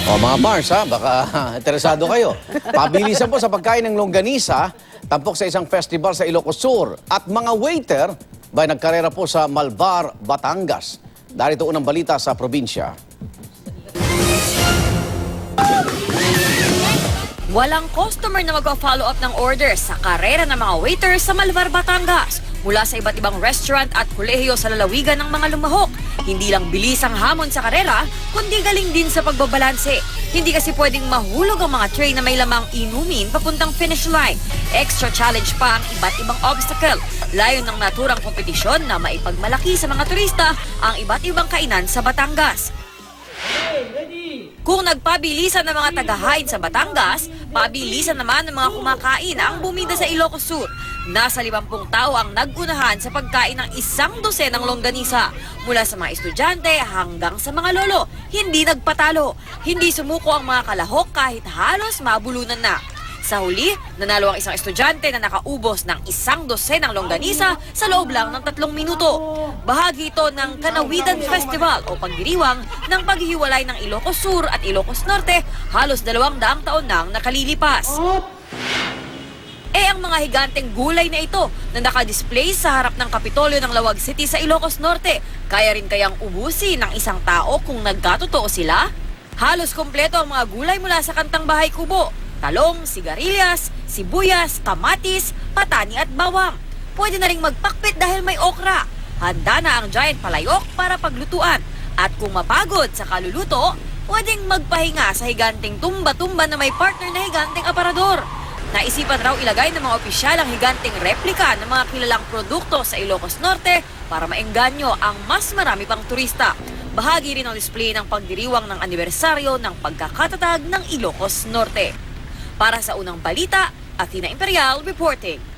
O mga Mars, ha? Baka interesado kayo. Pabilisan po sa pagkain ng longganisa, tampok sa isang festival sa Ilocos Sur. At mga waiter, nagkarera po sa Malvar, Batangas. Darito unang balita sa probinsya. Walang customer na magpa-follow up ng order sa karera ng mga waiter sa Malvar, Batangas. Mula sa iba't ibang restaurant at kolehiyo sa lalawigan ng mga lumahok. Hindi lang bilis ang hamon sa karera, kundi galing din sa pagbabalanse. Hindi kasi pwedeng mahulog ang mga tray na may lamang inumin papuntang finish line. Extra challenge pa ang iba't ibang obstacle. Layon ng naturang kompetisyon na maipagmalaki sa mga turista ang iba't ibang kainan sa Batangas. Kung nagpabilisan ng mga tagahain sa Batangas, pabilisan naman ng mga kumakain ang bumida sa Ilocos Sur. Nasa 50 tao ang nagunahan sa pagkain ng 100 ng longganisa. Mula sa mga estudyante hanggang sa mga lolo, hindi nagpatalo. Hindi sumuko ang mga kalahok kahit halos mabulunan na. Sa huli, nanalo ang isang estudyante na nakaubos ng 100 ng longganisa sa loob lang ng 3 minuto. Bahagi ito ng Kanawidan Festival o pagdiriwang ng paghihiwalay ng Ilocos Sur at Ilocos Norte halos 200 taon nang nakalilipas. Ang mga higanteng gulay na ito na nakadisplay sa harap ng Kapitolyo ng Lawag City sa Ilocos Norte, kaya rin kayang ubusin ng isang tao kung nagkatotoo sila? Halos kompleto ang mga gulay mula sa Kantang Bahay Kubo. Talong, sigarilyas, sibuyas, kamatis, patani at bawang. Pwede na ring magpakpit dahil may okra. Handa na ang giant palayok para paglutuan. At kung mapagod sa kaluluto, pwedeng magpahinga sa higanteng tumba-tumba na may partner na higanteng aparador. Naisipan raw ilagay ng mga opisyal ang higanteng replika ng mga kilalang produkto sa Ilocos Norte para maengganyo ang mas marami pang turista. Bahagi rin ang display ng pagdiriwang ng anibersaryo ng pagkakatatag ng Ilocos Norte. Para sa unang balita, Athena Imperial reporting.